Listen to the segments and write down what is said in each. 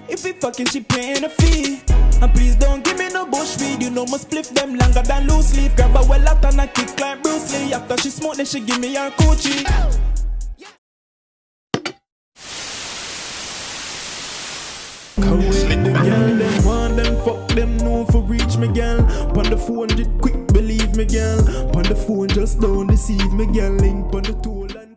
If we fucking, she paying a fee. And please don't give me no bush weed. You know my spliff them longer than loose leaf. Grab a well out and I kick like Bruce Lee. After she smoke, then she give me her coochie. Come with them girl, them want them, fuck them, no for reach me girl. Pon the phone, just quick believe me girl. Pon the phone, just don't deceive me girl. Link pon the tool and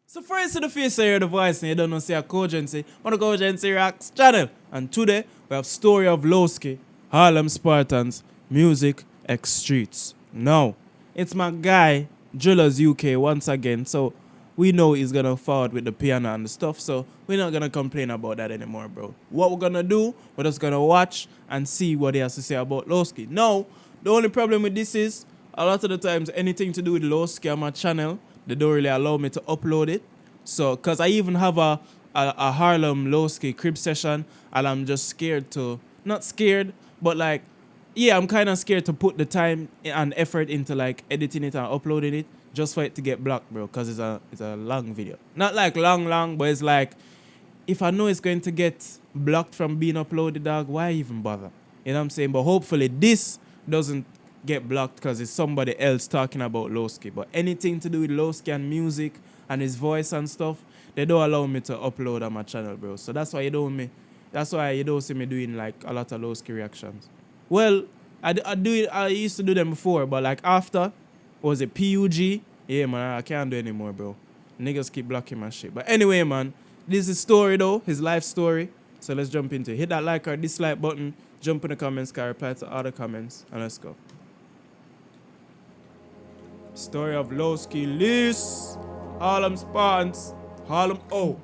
so first to the face I hear the voice and you don't know say a KOGENCY on the KOGENCY Rocks channel. And today we have story of Loski, Harlem Spartans, music, X streets. Now, it's my guy, Drillers UK once again, so we know he's gonna forward with the piano and the stuff, so we're not gonna complain about that anymore, bro. What we're gonna do, we're just gonna watch and see what he has to say about Loski. Now, the only problem with this is, a lot of the times, anything to do with Loski on my channel, they don't really allow me to upload it. So, cause I even have a Harlem Loski crib session, and I'm just scared to, not scared, but like, yeah, I'm kind of scared to put the time and effort into like editing it and uploading it, just for it to get blocked, bro, because it's a long video. Not like long, but it's like, if I know it's going to get blocked from being uploaded, dog, why even bother? You know what I'm saying? But hopefully this doesn't get blocked because it's somebody else talking about Loski. But anything to do with Loski and music and his voice and stuff, they don't allow me to upload on my channel, bro. So that's why you don't see me doing like a lot of Loski reactions. Well, I used to do them before, but like after, was it PUG? Yeah, man, I can't do it anymore, bro. Niggas keep blocking my shit. But anyway, man, this is his story, though. His life story. So let's jump into it. Hit that like or dislike button. Jump in the comments, can reply to all the comments. And let's go. Story of Loski, Liz, Harlem Spartans, Harlem O.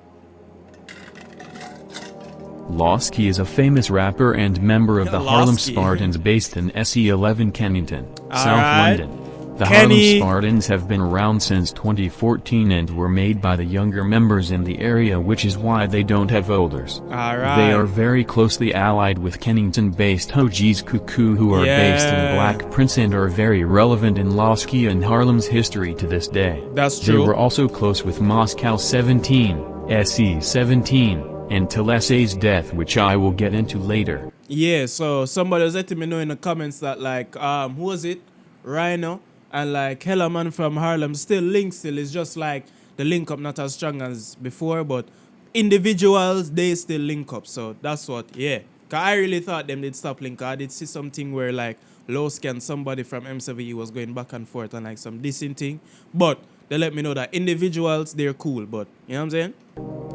Loski is a famous rapper and member of the Harlem Spartans based in SE11 Kennington, South London. The Harlem Spartans have been around since 2014 and were made by the younger members in the area, which is why they don't have elders. They are very closely allied with Kennington-based OGs Cuckoo, who are based in Black Prince and are very relevant in Loski and Harlem's history to this day. That's true. They were also close with Moscow 17, SE 17, until SA's death, which I will get into later. Yeah, so somebody was letting me know in the comments that like, who was it? Rhino. And like Hella Man from Harlem still is just like the link up not as strong as before, but individuals, they still link up. So that's what, yeah. Cause I really thought them did stop link. I did see something where like Loski and somebody from M7E was going back and forth and like some dissing thing. But they let me know that individuals, they're cool, but you know what I'm saying?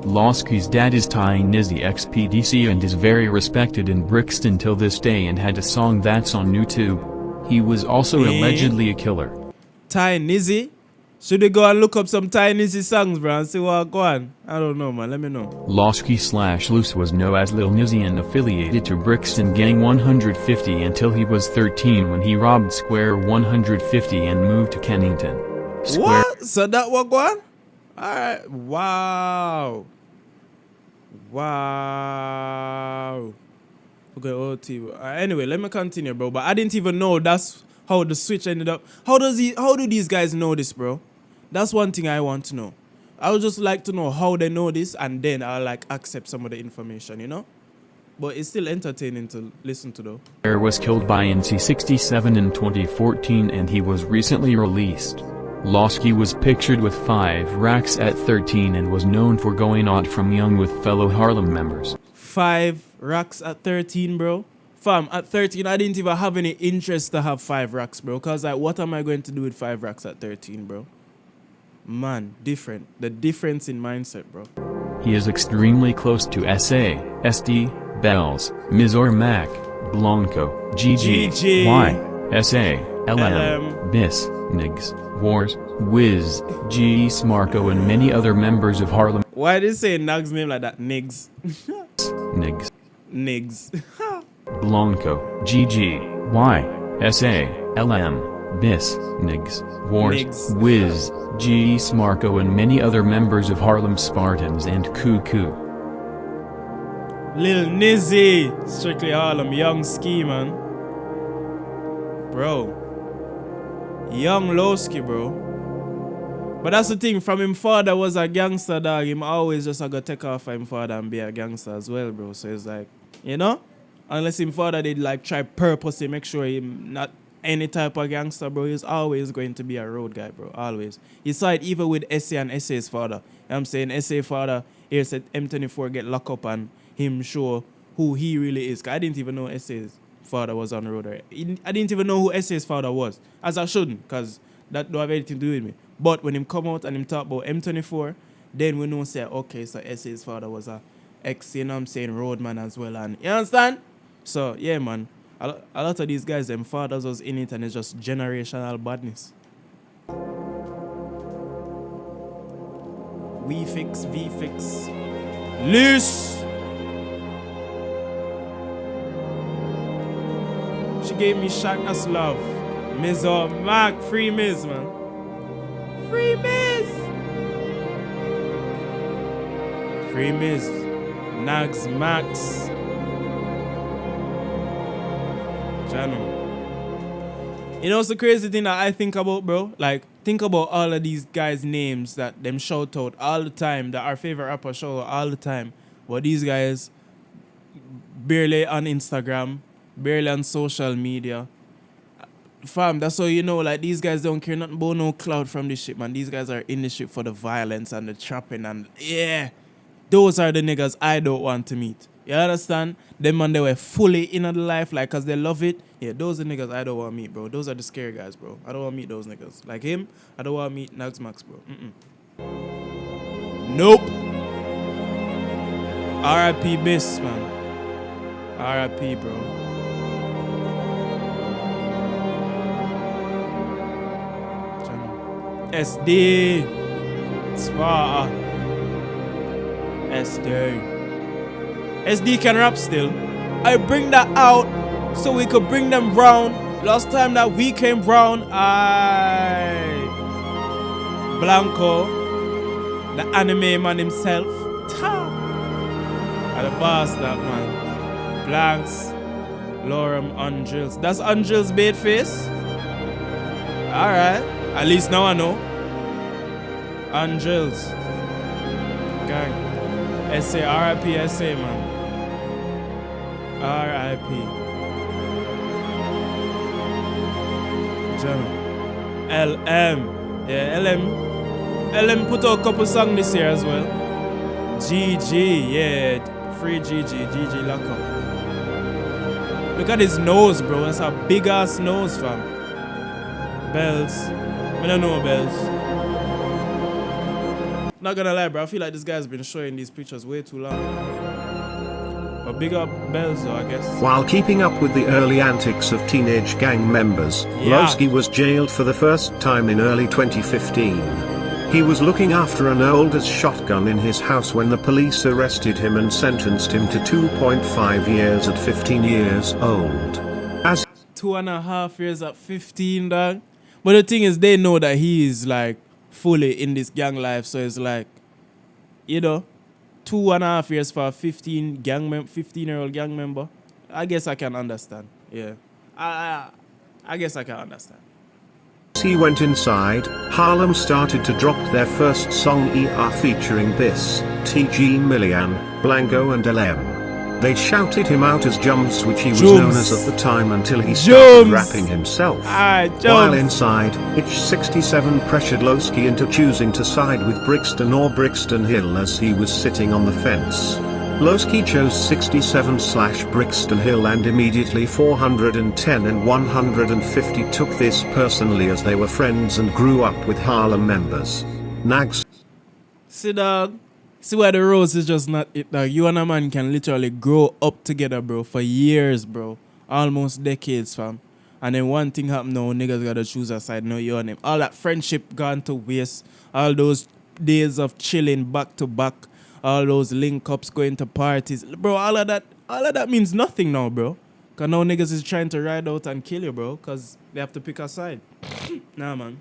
Loski's dad is Ty Nizzy XPDC and is very respected in Brixton till this day and had a song that's on YouTube. He was also allegedly a killer. Ty Nizzy? Should we go and look up some Ty Nizzy songs, bro, and see what go on? I don't know, man. Let me know. Loski/Loose was known as Lil Nizzy and affiliated to Brixton Gang 150 until he was 13 when he robbed Square 150 and moved to Kennington. What? So that what go on? Alright. Wow. Wow. Okay, OT. Anyway, let me continue, bro. But I didn't even know that's how the switch ended up. How do these guys know this, bro? That's one thing I want to know. I would just like to know how they know this, and then I'll like accept some of the information, you know? But it's still entertaining to listen to, though. Bear was killed by NC67 in 2014 and he was recently released. Loski was pictured with 5 racks at 13 and was known for going out from young with fellow Harlem members. 5 racks at 13, bro. Fam, at 13, I didn't even have any interest to have 5 racks, bro. Because, like, what am I going to do with 5 racks at 13, bro? Man, different. The difference in mindset, bro. He is extremely close to SA, SD, Bells, Mizor Mac, Blanco, GG, Y, SA, LM, Bis, Niggs, Wars, Wiz, G. Smarko and many other members of Harlem. Why did they say Nug's name like that? Niggs. Niggs. Niggs. Blanco, GG, Y, SA, LM, Bis, Niggs, Wars, Wiz, G. Smarko and many other members of Harlem Spartans and Cuckoo. Lil Nizzy, strictly Harlem, young ski, man. Bro. Young Loski, bro. But that's the thing, from him father was a gangster, dog, him always just a go take off for him father and be a gangster as well, bro. So it's like, you know? Unless him father did like try purposely make sure him not any type of gangster, bro, he's always going to be a road guy, bro. Always. You saw it even with SA and SA's father. You know what I'm saying? SA father here said M24 get locked up and him show who he really is. 'Cause I didn't even know SA's father was on the road. Right? I didn't even know who SA's father was. As I shouldn't, because that don't have anything to do with me. But when him come out and him talk about M24, then we know say, okay, so SA's father was a ex, you know what I'm saying, roadman as well. And you understand? So, yeah, man. A lot of these guys, them fathers was in it and it's just generational badness. We fix, V fix. Loose! She gave me Shakna's love. Miz or Mac, free Miz, man. Free Miz! Free Miz. Nags Max. Channel. You know what's the crazy thing that I think about, bro? Like, think about all of these guys' names that them shout out all the time, that our favorite rapper shout out all the time. But these guys barely on Instagram, barely on social media. Fam, that's how you know, like, these guys don't care nothing about no cloud from this shit, man. These guys are in this shit for the violence and the trapping and, yeah. Those are the niggas I don't want to meet. You understand? Them man, they were fully in the life, like, cause they love it. Yeah, those are the niggas I don't want to meet, bro. Those are the scary guys, bro. I don't want to meet those niggas. Like him, I don't want to meet Nags Max, bro. Nope. R.I.P. Biss, man. R.I.P., bro. SD. Sparta. SD. SD can rap still. I bring that out so we could bring them round. Last time that we came round, Blanco, the anime man himself. And the boss, that man. Blanks, Lorem, Angels. That's Angels' bait face? Alright. At least now I know. Angels. Gang. SA, RIP, SA, man. RIP. LM. Yeah, LM put out a couple songs this year as well. GG, yeah. Free GG lock up. Look at his nose, bro. That's a big ass nose, fam. Bells. I don't know Bells. Not gonna lie, bro. I feel like this guy's been showing these pictures way too long. But big up Bells, though, I guess. While keeping up with the early antics of teenage gang members, Loski was jailed for the first time in early 2015. He was looking after an old shotgun in his house when the police arrested him and sentenced him to 2.5 years at 15 years old. As 2.5 years at 15, dog. But the thing is, they know that he is like fully in this gang life, so it's like, you know, 2.5 years for a 15-year-old gang member. I guess I can understand. Yeah, I guess I can understand. As he went inside, Harlem started to drop their first song ER featuring Biss, TG Millian, Blanco and LM. They shouted him out as Jumps, which he was known as at the time, until he started rapping himself. While inside, Itch 67 pressured Loski into choosing to side with Brixton or Brixton Hill as he was sitting on the fence. Loski chose 67/Brixton Hill, and immediately 410 and 150 took this personally as they were friends and grew up with Harlem members. Nags. See, dog. See why the rose is just not it, dog. You and a man can literally grow up together, bro, for years, bro. Almost decades, fam. And then one thing happen now, niggas gotta choose a side, no, you and him. All that friendship gone to waste. All those days of chilling back to back. All those link-ups, going to parties. Bro, all of that means nothing now, bro. Because now niggas is trying to ride out and kill you, bro. Because they have to pick a side. Nah, man.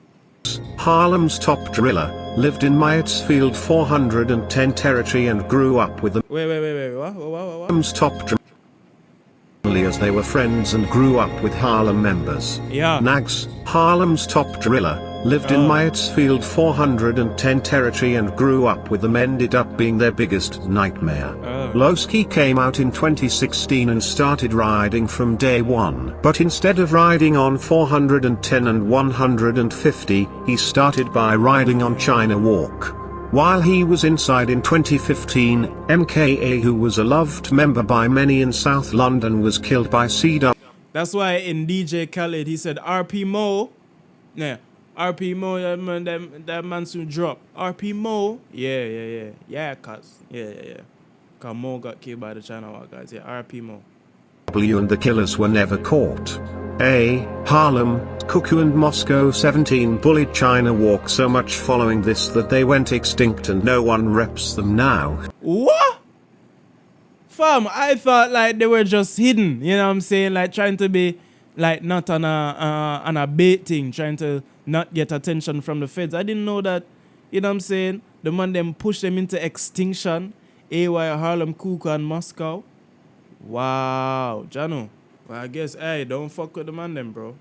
Harlem's top driller, lived in Myersfield 410 territory and grew up with the What? Harlem's top driller as they were friends and grew up with Harlem members. Yeah. Nags, Harlem's top driller, lived in Myersfield 410 territory and grew up with them, ended up being their biggest nightmare. Loski came out in 2016 and started riding from day one. But instead of riding on 410 and 150, he started by riding on China Walk. While he was inside in 2015, MKA, who was a loved member by many in South London, was killed by CW. That's why in DJ Khaled he said RP Mo. Yeah. RP Mo, that man soon drop. RP Mo. Yeah, cuz. Yeah. Cause Mo got killed by the China Walk guys. Yeah, RP Mo. And the killers were never caught. Harlem, Cuckoo and Moscow 17 bullied China Walk so much following this that they went extinct and no one reps them now. What? Fam, I thought like they were just hidden, you know what I'm saying? Like trying to be like not on a bait thing, trying to not get attention from the feds. I didn't know that, you know what I'm saying? The man them push them into extinction. Harlem, Cuckoo and Moscow. Wow, Jano. Well, I guess, hey, don't fuck with the man then, bro.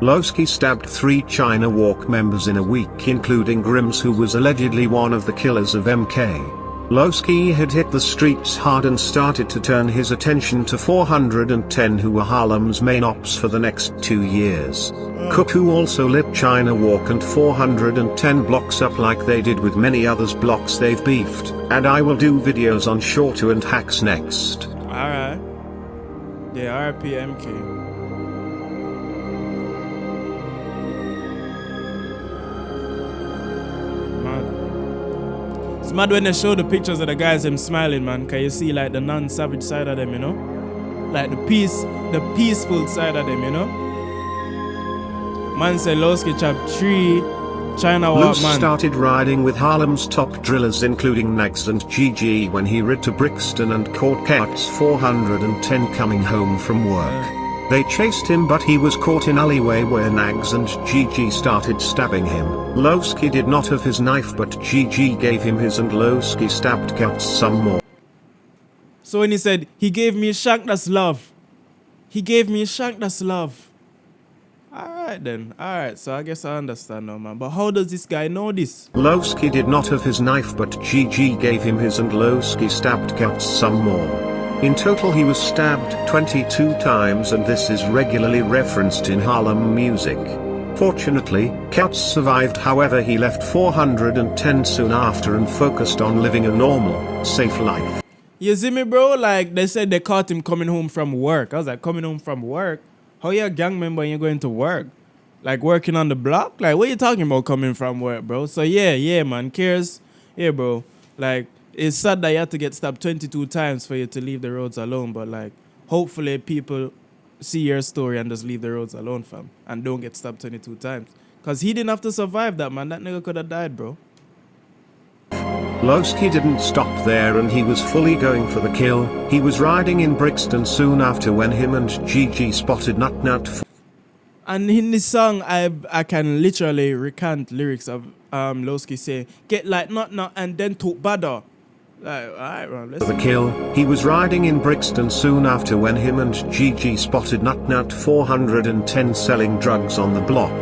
Loski stabbed 3 China Walk members in a week, including Grims, who was allegedly one of the killers of MK. Loski had hit the streets hard and started to turn his attention to 410, who were Harlem's main ops for the next 2 years. Cuckoo also lit China Walk and 410 blocks up like they did with many others blocks they've beefed, and I will do videos on Shorter and Hacks next. Alright. Yeah, RPMK. Mad. It's mad when they show the pictures of the guys them smiling, man. Can you see like the non-savage side of them, you know? Like the peaceful side of them, you know? Man said Loski chopped 3 China Walk, Loose man. started riding with Harlem's top drillers including Nags and GG when he rid to Brixton and caught Cats 410 coming home from work. They chased him, but he was caught in alleyway where Nags and GG started stabbing him. Loski did not have his knife, but GG gave him his and Loski stabbed Cats some more. So when he said, he gave me a shank, that's love. He gave me a shank, that's love. Alright then, alright, so I guess I understand now, man. But how does this guy know this? Loski did not have his knife, but GG gave him his and Loski stabbed Cats some more. In total he was stabbed 22 times, and this is regularly referenced in Harlem music. Fortunately, Cats survived, however he left 410 soon after and focused on living a normal, safe life. You see me, bro? Like, they said they caught him coming home from work. I was like, coming home from work? How you a gang member and you're going to work? Like, working on the block? Like, what are you talking about coming from work, bro? So, yeah, man. Cares. Yeah, bro. Like, it's sad that you have to get stabbed 22 times for you to leave the roads alone. But, like, hopefully people see your story and just leave the roads alone, fam. And don't get stabbed 22 times. Because he didn't have to survive that, man. That nigga could have died, bro. Loski didn't stop there and he was fully going for the kill. He was riding in Brixton soon after when him and GG spotted Nut. And in this song, I can literally recant lyrics of Loski say, get like Nut and then talk badder. Like, alright, bro, let's the kill. He was riding in Brixton soon after when him and GG spotted Nut 410 selling drugs on the block.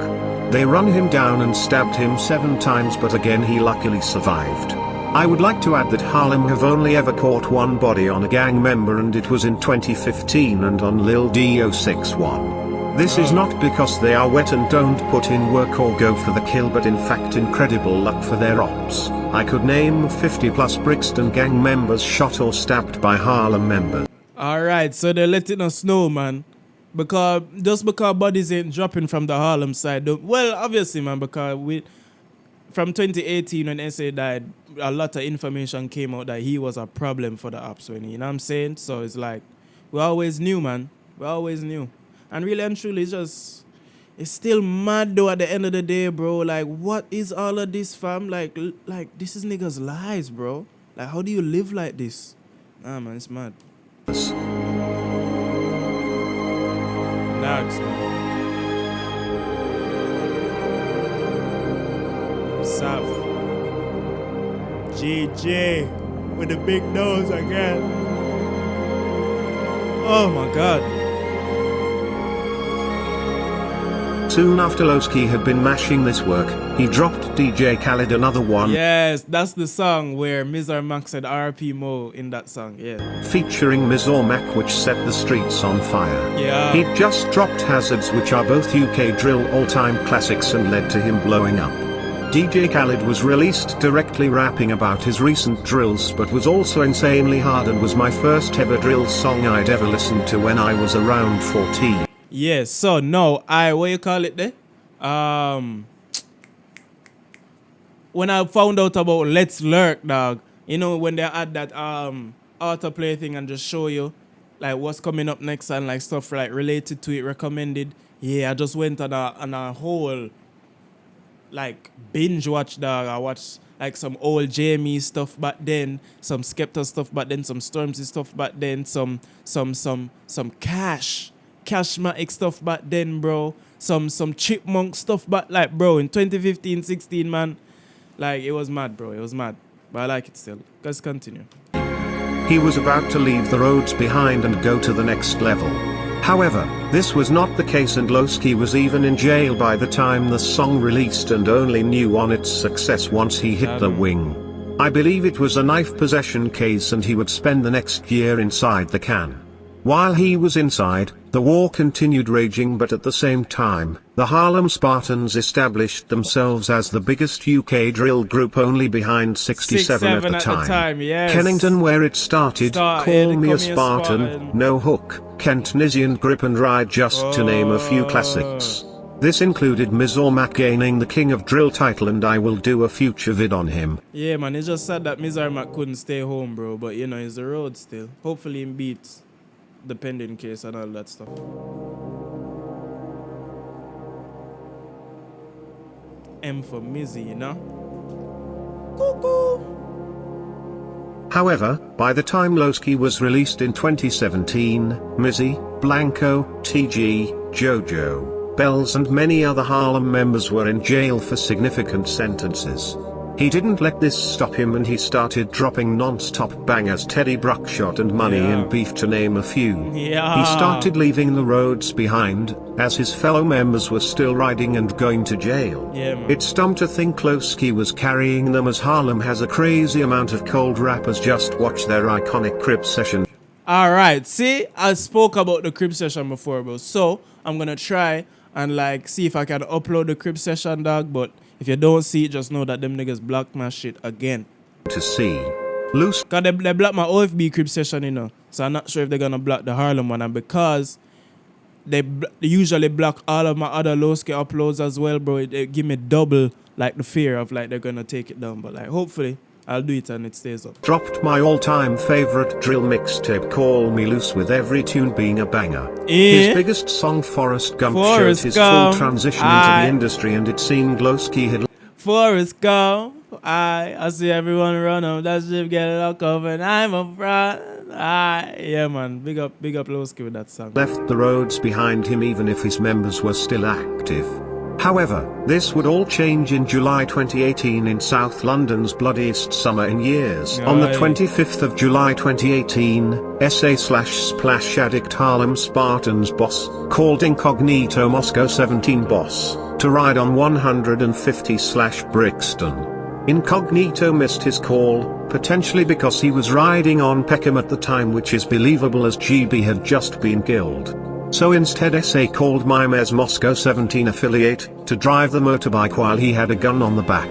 They run him down and stabbed him 7 times, but again he luckily survived. I would like to add that Harlem have only ever caught 1 body on a gang member, and it was in 2015 and on Lil D061. This is not because they are wet and don't put in work or go for the kill, but in fact incredible luck for their ops. I could name 50 plus Brixton gang members shot or stabbed by Harlem members. Alright, so they're letting us know, man. Because bodies ain't dropping from the Harlem side. Well, obviously, man, because from 2018 when SA died, a lot of information came out that he was a problem for the ops, you know what I'm saying? So it's like, we always knew, man. We always knew. And really and truly, it's still mad though at the end of the day, bro. Like, what is all of this, fam? Like this is niggas' lives, bro. Like, how do you live like this? Nah, man, it's mad. Nags, man. South. GG with the big nose again. Oh my God. soon after Loski had been mashing this work, he dropped DJ Khaled another one. Yes, that's the song where Mizar Mac said RP Mo in that song, yeah. Featuring Mizar Mac, which set the streets on fire. Yeah. He'd just dropped Hazards, which are both UK drill all-time classics and led to him blowing up. DJ Khaled was released directly rapping about his recent drills, but was also insanely hard and was my first ever drill song I'd ever listened to when I was around 14. Yes, so no, what you call it there? When I found out about Let's Lurk, dog, you know, when they had that autoplay thing and just show you like what's coming up next and like stuff like related to it recommended. Yeah, I just went on a whole like binge watch, dog. I watched like some old Jamie stuff back then, some Skepta stuff back then, some Stormzy stuff back then, some Cashmatic stuff back then, bro. Some Chipmunk stuff back, like, bro, in 2015, 16, man. Like, it was mad, bro. It was mad. But I like it still. Let's continue. He was about to leave the roads behind and go to the next level. However, this was not the case, and Loski was even in jail by the time the song released and only knew on its success once he hit the wing. I believe it was a knife possession case and he would spend the next year inside the can. While he was inside, the war continued raging, but at the same time, the Harlem Spartans established themselves as the biggest UK drill group, only behind 67 at the time. Yes. Kennington, where it started, Call Me a Spartan, No Hook, Kent Nizzy and Grip and Ride, just to name a few classics. This included Mizar Mac gaining the King of Drill title, and I will do a future vid on him. Yeah, man, it's just sad that Mizar Mac couldn't stay home, bro, but you know, it's the road still. Hopefully he beats the pending case and all that stuff. M for Mizzy, you know? Cuckoo! However, by the time Loski was released in 2017, Mizzy, Blanco, TG, Jojo, Bells and many other Harlem members were in jail for significant sentences. He didn't let this stop him, and he started dropping non-stop bangers, Teddy Bruckshot and Money and Beef to name a few. Yeah. He started leaving the roads behind, as his fellow members were still riding and going to jail. Yeah, man. It's dumb to think Loski was carrying them, as Harlem has a crazy amount of cold rappers. Just watch their iconic Crib session. Alright, see, I spoke about the Crib session before, bro. So, I'm gonna try and like see if I can upload the Crib session, dog, but if you don't see it, just know that them niggas blocked my shit again. To see. Loose. Cause they blocked my OFB Crib session, you know. So I'm not sure if they're gonna block the Harlem one. And because they usually block all of my other Loski uploads as well, bro, it give me double like the fear of like they're gonna take it down. But like hopefully I'll do it and it stays up. Dropped my all-time favorite drill mixtape, Call Me Loose, with every tune being a banger. His biggest song, Forrest Gump, showed his full transition into the industry, and it seemed Loski had... Forrest Gump, I see everyone run up that ship, get locked up, and I'm a fraud. Yeah, man, big up Loski with that song. left the roads behind him, even if his members were still active. However, this would all change in July 2018 in South London's bloodiest summer in years. On the 25th of July 2018, SA/Splash Addict Harlem Spartans boss called Incognito Moscow 17 boss to ride on 150/Brixton. Incognito missed his call, potentially because he was riding on Peckham at the time, which is believable as GB had just been killed. So instead SA called Mimes Moscow 17 affiliate to drive the motorbike while he had a gun on the back.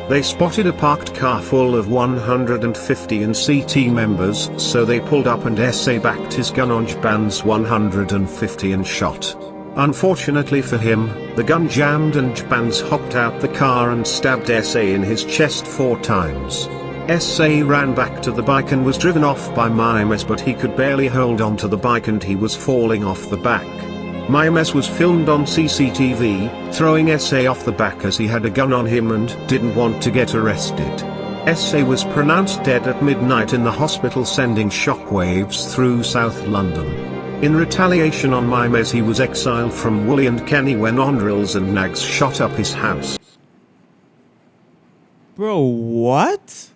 They spotted a parked car full of 150 and CT members, so they pulled up and SA backed his gun on Jban's 150 and shot. Unfortunately for him, the gun jammed and Jbans hopped out the car and stabbed SA in his chest 4 times. SA ran back to the bike and was driven off by Mimes, but he could barely hold on to the bike and he was falling off the back. Mimes was filmed on CCTV, throwing SA off the back as he had a gun on him and didn't want to get arrested. SA was pronounced dead at midnight in the hospital, sending shockwaves through South London. In retaliation on Mimes, he was exiled from Woolley and Kenny when Ondrills and Nags shot up his house. Bro, what?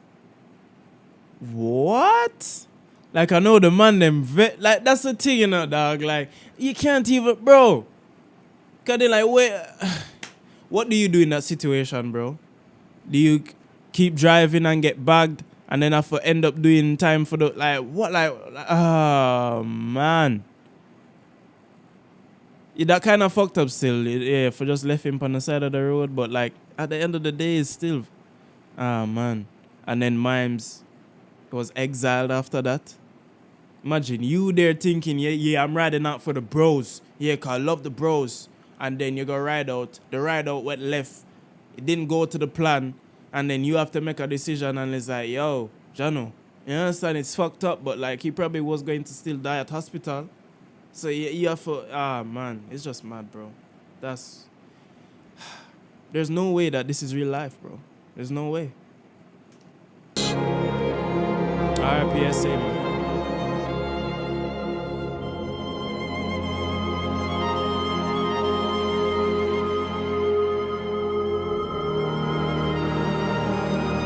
What? Like, I know the man them like, that's the thing, you know, dog. Like, you can't even, bro. Cause they like, wait, what do you do in that situation, bro? Do you keep driving and get bagged and then have to end up doing time for the, like, what, like, oh, man. Yeah, that kind of fucked up still, yeah, for just left him on the side of the road, but, like, at the end of the day, it's still, man. And then Mimes was exiled after that. Imagine you there thinking, yeah, I'm riding out for the bros. Yeah, cause I love the bros. And then you go ride out. The ride out went left. It didn't go to the plan. And then you have to make a decision and it's like, yo, Jano, you understand it's fucked up, but like he probably was going to still die at hospital. So you have to, man, it's just mad, bro. There's no way that this is real life, bro. There's no way. RPSA, man.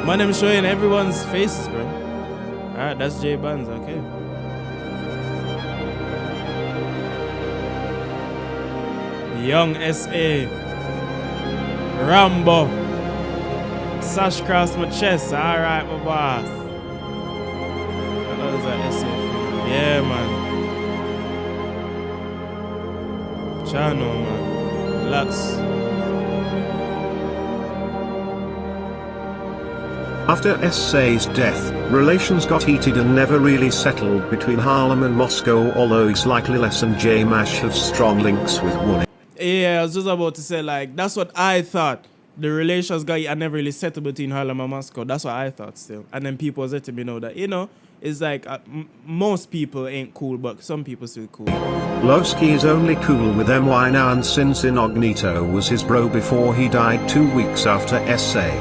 Man, I'm showing everyone's faces, bro. Alright, that's J Bands, okay. Young SA. Rambo. Sash cross my chest. Alright, my boss. I know there's an SA film. Yeah, man. Chano, man. Lots. After SA's death, relations got heated and never really settled between Harlem and Moscow, although Slightly Less and J-Mash have strong links with Wooly. Yeah, I was just about to say, like, that's what I thought. The relations got never really settled between Harlem and Moscow. That's what I thought still. And then people was letting me know that, it's like most people ain't cool, but some people still cool. Loski is only cool with MY now, and since Incognito was his bro before he died 2 weeks after SA.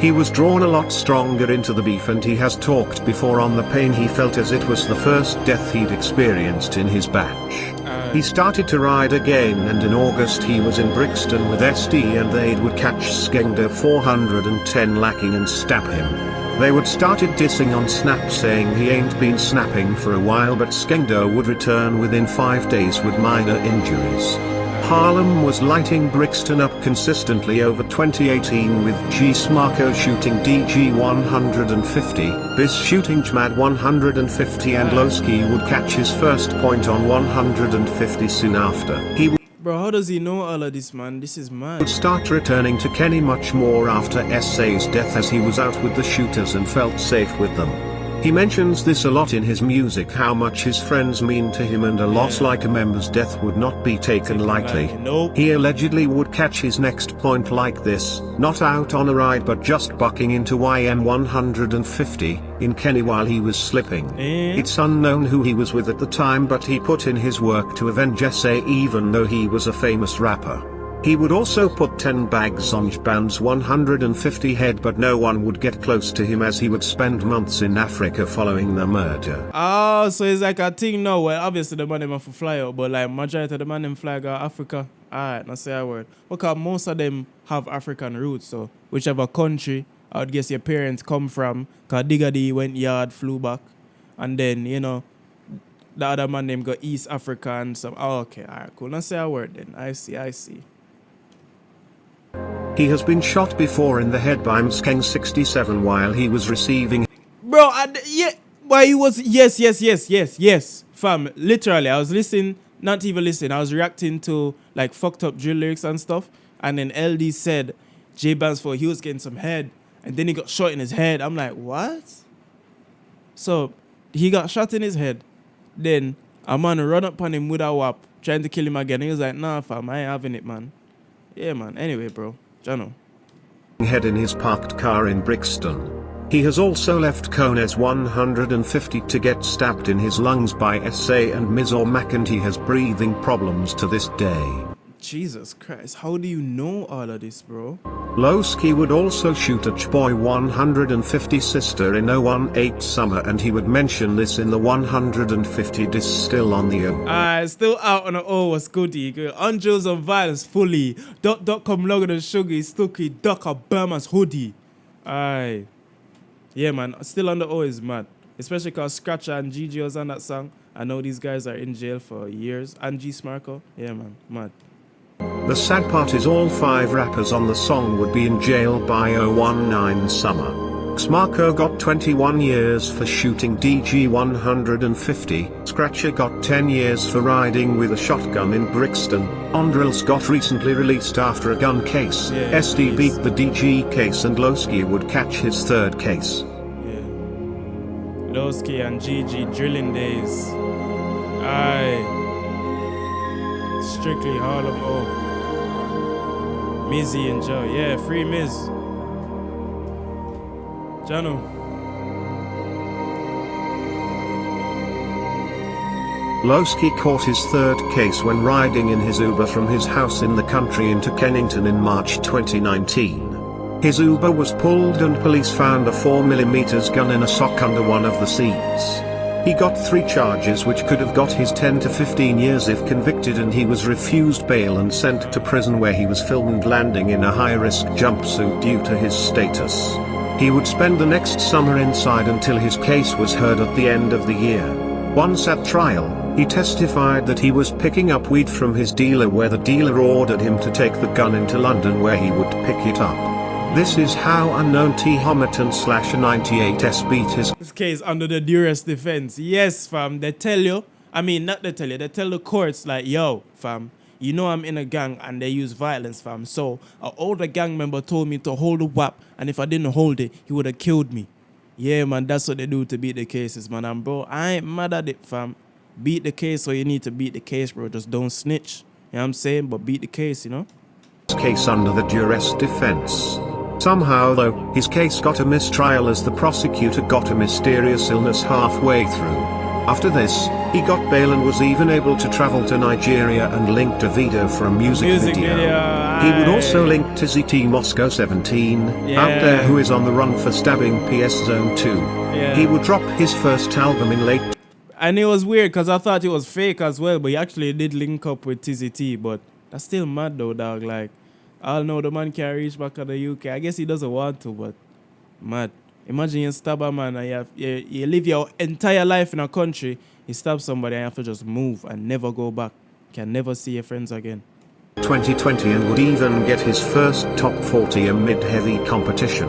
He was drawn a lot stronger into the beef, and he has talked before on the pain he felt as it was the first death he'd experienced in his batch. He started to ride again, and in August he was in Brixton with SD, and they would catch Skengda 410 lacking and stab him. They would started dissing on Snap, saying he ain't been snapping for a while, but Skengda would return within 5 days with minor injuries. Harlem was lighting Brixton up consistently over 2018, with G Smarko shooting DG 150, Biz shooting JMAD 150, and Loski would catch his first point on 150 soon after. He Bro, how does he know all of this, man? This is mad. would start returning to Kenny much more after SA's death, as he was out with the shooters and felt safe with them. He mentions this a lot in his music, how much his friends mean to him, and a loss like a member's death would not be taken lightly. Nope. He allegedly would catch his next point like this, not out on a ride but just bucking into YM 150, in Kenny while he was slipping. It's unknown who he was with at the time, but he put in his work to avenge SA even though he was a famous rapper. He would also put 10 bags on Jban's 150 head, but no one would get close to him as he would spend months in Africa following the murder. Oh, so it's like a thing now. Well, obviously the man them have to fly out, but like majority of the man them fly go Africa. Alright, now say a word. Because most of them have African roots, so whichever country I would guess your parents come from, cause Digga D went yard, flew back, and then, the other man them go East Africa and some. Oh, okay, alright, cool. Now say a word then. I see. He has been shot before in the head by Mskeng 67 while he was receiving. Bro, why he was, yes, fam, literally, I was listening, not even listening, I was reacting to, like, fucked up drill lyrics and stuff, and then LD said, J-Bands for he was getting some head, and then he got shot in his head. I'm like, what? So, he got shot in his head, then a man run up on him with a whap, trying to kill him again. He was like, nah, fam, I ain't having it, man. Yeah, man, anyway, bro, Jano. Head in his parked car in Brixton. He has also left Kones 150 to get stabbed in his lungs by SA and Mizor Mac, and he has breathing problems to this day. Jesus Christ, how do you know all of this, bro? Loski would also shoot a Chboy 150 sister in 018 summer, and he would mention this in the 150 diss still on the O. Still out on the O was goody. Angels on violence fully. Dot come longer than sugar, stucky, duck a Burma's hoodie. Aye. Yeah, man, still on the O is mad. Especially because Scratcher and Gigi was on that song. I know these guys are in jail for years. And G Smarko. Yeah, man, mad. The sad part is all 5 rappers on the song would be in jail by 019 summer. Xmarco got 21 years for shooting DG 150, Scratcher got 10 years for riding with a shotgun in Brixton, Ondrills got recently released after a gun case, SD beat the DG case and Loski would catch his 3rd case. Yeah. Loski and GG drilling days. Aye. Strictly Harlem, oh. Mizzy and Joe, yeah, free Miz. Jano. Loski caught his 3rd case when riding in his Uber from his house in the country into Kennington in March 2019. His Uber was pulled and police found a 4mm gun in a sock under one of the seats. He got 3 charges which could have got his 10 to 15 years if convicted, and he was refused bail and sent to prison where he was filmed landing in a high-risk jumpsuit due to his status. He would spend the next summer inside until his case was heard at the end of the year. Once at trial, he testified that he was picking up weed from his dealer where the dealer ordered him to take the gun into London where he would pick it up. This is how unknown T. Homerton / 98S beat his case under the duress defense. Yes, fam. They tell you, they tell the courts like, yo, fam, you know I'm in a gang and they use violence, fam. So an older gang member told me to hold the WAP, and if I didn't hold it, he would have killed me. Yeah, man, that's what they do to beat the cases, man. And bro, I ain't mad at it, fam. Beat the case, so you need to beat the case, bro. Just don't snitch. You know what I'm saying? But beat the case, you know? Case under the duress defense. Somehow though, his case got a mistrial as the prosecutor got a mysterious illness halfway through. After this, he got bail and was even able to travel to Nigeria and link Davido for a music video. He would also link Tizzy T Moscow 17, out there, who is on the run for stabbing PS Zone 2. He would drop his first album in late. And it was weird because I thought it was fake as well, but he actually did link up with Tizzy T. But that's still mad though, dog. Like, I know the man can't reach back to the UK. I guess he doesn't want to, but mad. Imagine you stab a man and you live your entire life in a country, you stab somebody and you have to just move and never go back. Can never see your friends again. 2020 and would even get his first top 40 amid heavy competition.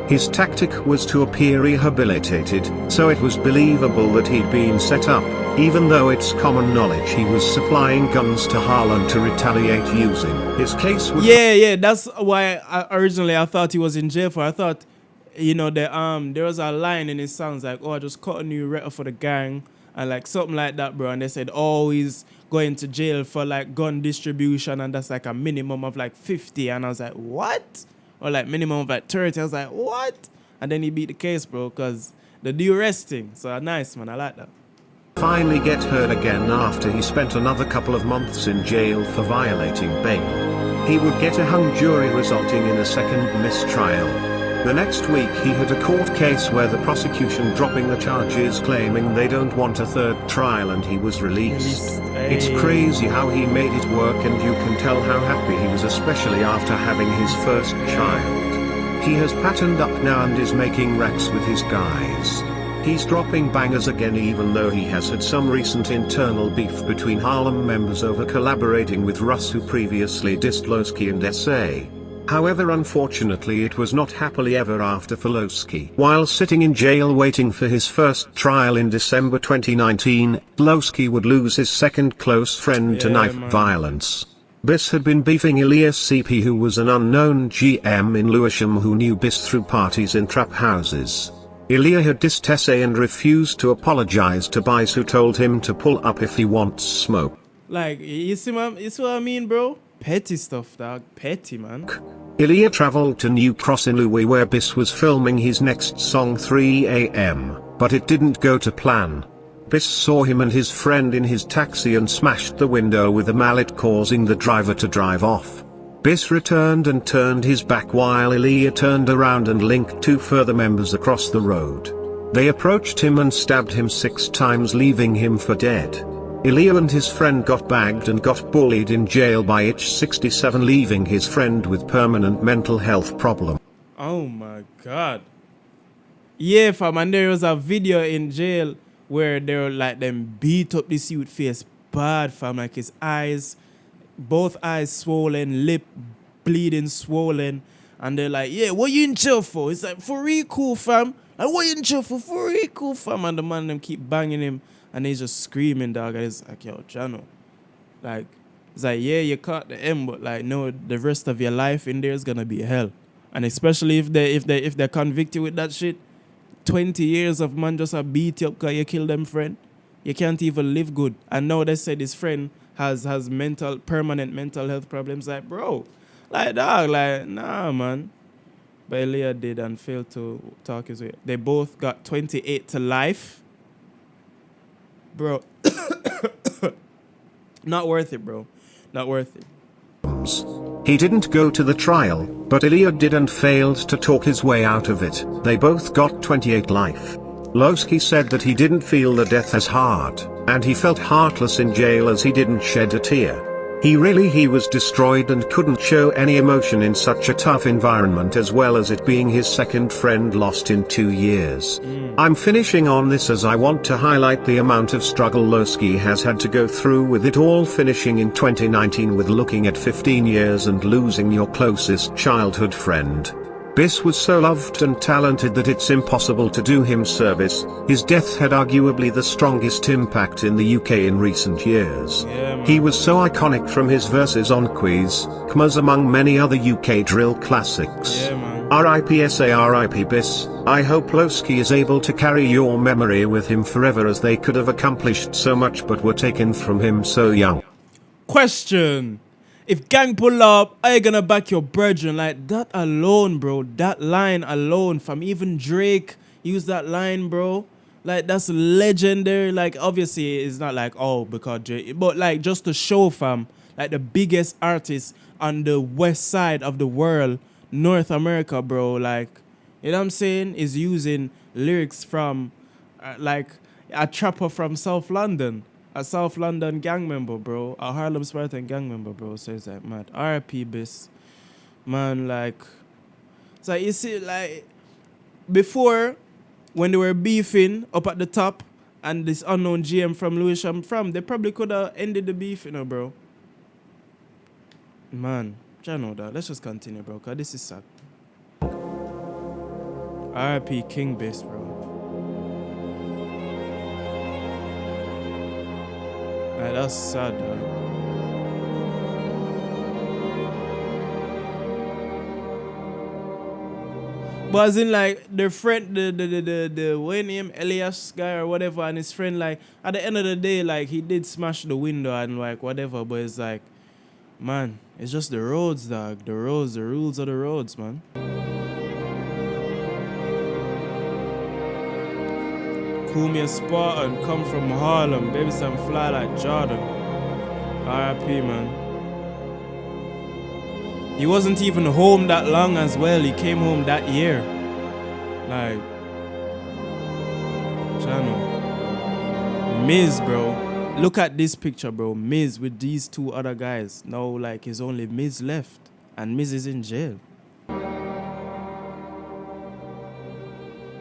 His tactic was to appear rehabilitated, so it was believable that he'd been set up, even though it's common knowledge he was supplying guns to Harlem to retaliate using. His case was... Yeah, that's why originally I thought he was in jail for. I thought, you know, there was a line in his songs like, oh, I just caught a new record for the gang, and like something like that, bro. And they said, oh, he's going to jail for like gun distribution, and that's like a minimum of like 50. And I was like, what? Or like minimum of like 30. I was like, what? And then he beat the case, bro, because the duress thing. So nice, man. I like that. Finally get heard again after he spent another couple of months in jail for violating bail. He would get a hung jury resulting in a second mistrial. The next week he had a court case where the prosecution dropping the charges claiming they don't want a third trial, and he was released. Hey. It's crazy how he made it work, and you can tell how happy he was, especially after having his first child. He has patterned up now and is making racks with his guys. He's dropping bangers again, even though he has had some recent internal beef between Harlem members over collaborating with Russ, who previously dissed Loski and SA. However, unfortunately it was not happily ever after for Loski. While sitting in jail waiting for his first trial in December 2019, Loski would lose his second close friend to knife violence. Biss had been beefing Elias CP, who was an unknown GM in Lewisham who knew Biss through parties in trap houses. Elia had dissed SA and refused to apologize to Biss, who told him to pull up if he wants smoke. Like, you see what I mean, bro? Petty stuff, dog. Petty, man. Elia traveled to New Cross in Louis where Biss was filming his next song 3 AM, but it didn't go to plan. Biss saw him and his friend in his taxi and smashed the window with a mallet, causing the driver to drive off. Biss returned and turned his back while Elia turned around and linked 2 further members across the road. They approached him and stabbed him 6 times, leaving him for dead. Elia and his friend got bagged and got bullied in jail by H67, leaving his friend with permanent mental health problem. Oh my god. Yeah, fam, and there was a video in jail where they were like them beat up this youth face bad, fam, like his eyes both eyes swollen, lip bleeding, swollen, and they're like, yeah, what you in jail for? It's like, for real cool, fam. Like, what you in jail for real cool, fam? And the man them keep banging him, and he's just screaming, dog. And it's like, yo, Jano, like, it's like, yeah, you caught the M, but like, no, the rest of your life in there is gonna be hell. And especially if they convict you with that shit, 20 years of man just a beat you up because you killed them friend. You can't even live good. And now they said his friend has permanent mental health problems. Like, bro, like, dog, like, nah, man. But Elia did and failed to talk his way. They both got 28 to life. Bro. Not worth it, bro. Not worth it. He didn't go to the trial, but Ilya did and failed to talk his way out of it. They both got 28 life. Loski said that he didn't feel the death as hard, and he felt heartless in jail as he didn't shed a tear. He was destroyed and couldn't show any emotion in such a tough environment, as well as it being his second friend lost in 2 years. I'm finishing on this as I want to highlight the amount of struggle Loski has had to go through with it all, finishing in 2019 with looking at 15 years and losing your closest childhood friend. Biss was so loved and talented that it's impossible to do him service. His death had arguably the strongest impact in the UK in recent years. He was so iconic, from his verses on Quiz, Kmaz, among many other UK drill classics. R.I.P. R.I.P. Biss. I hope Loski is able to carry your memory with him forever, as they could have accomplished so much but were taken from him so young. Question. If gang pull up, are you gonna back your brethren? Like, that alone, bro. That line alone, from even Drake used that line, bro. Like, that's legendary. Like, obviously, it's not like, oh, because Drake. But, like, just to show, fam, like, the biggest artist on the west side of the world, North America, bro. Like, you know what I'm saying? Is using lyrics from, like, a trapper from South London. A South London gang member, bro. A Harlem Spartan gang member, bro. So it's like, mad. R.I.P. Biss. Man, like... It's like, you see, like... Before, when they were beefing up at the top, and this unknown GM from Lewisham from, they probably could have ended the beef, you know, bro. Man, I know that. Let's just continue, bro, because this is sad. R.I.P. King Biss, bro. Like, that's sad, dog. But as in, like, the friend, the what name, Elias guy or whatever, and his friend, like, at the end of the day, like, he did smash the window and, like, whatever, but it's like, man, it's just the roads, dog. The roads, the rules of the roads, man. Call me a Spartan, come from Harlem, baby some fly like Jordan. R.I.P. man. He wasn't even home that long as well, he came home that year. Like, channel. Miz, bro. Look at this picture, bro. Miz with these two other guys. Now, like, it's only Miz left. And Miz is in jail. Alright,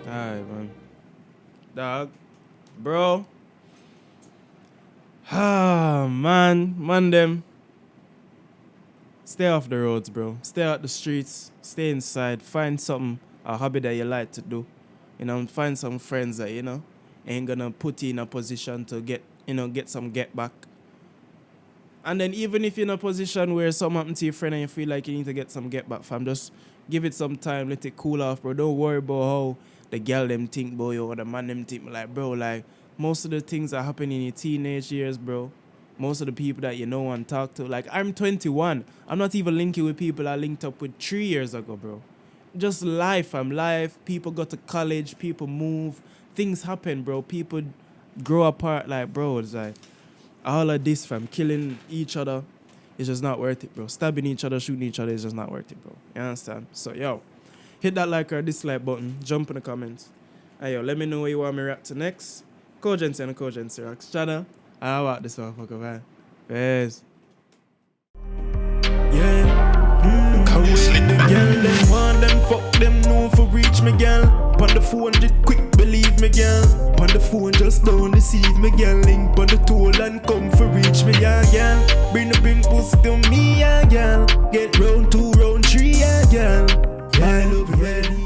man. Dog, bro. Ah, man, them. Stay off the roads, bro. Stay out the streets. Stay inside. Find something, a hobby that you like to do. You know, find some friends that, you know, ain't gonna put you in a position to get, you know, get some get back. And then even if you're in a position where something happened to your friend and you feel like you need to get some get back, fam, just give it some time. Let it cool off, bro. Don't worry about how the girl them think, boy, or the man them think. Like, bro, like, most of the things that happen in your teenage years, bro, most of the people that you know and talk to, like, I'm 21. I'm not even linking with people I linked up with 3 years ago, bro. Just life, life. People go to college, people move, things happen, bro. People grow apart, like, bro, it's like, all of this, fam, killing each other is just not worth it, bro. Stabbing each other, shooting each other is just not worth it, bro. You understand? So, yo, hit that like or dislike button. Jump in the comments. Hey, yo, let me know what you want me to react to next. KOGENCY and the KOGENCY Reacts channel. I want this motherfucker, man. Peace. Yeah. Cool. Girl, them want them, fuck them, no for reach me, girl. On the phone, just quick, believe me, girl. On the phone, just don't deceive me, girl. Link on the toll and come for reach me, yeah, girl. Bring the pink pussy to me, yeah, girl. Get round 2, round 3, yeah, girl. Yeah, I love you,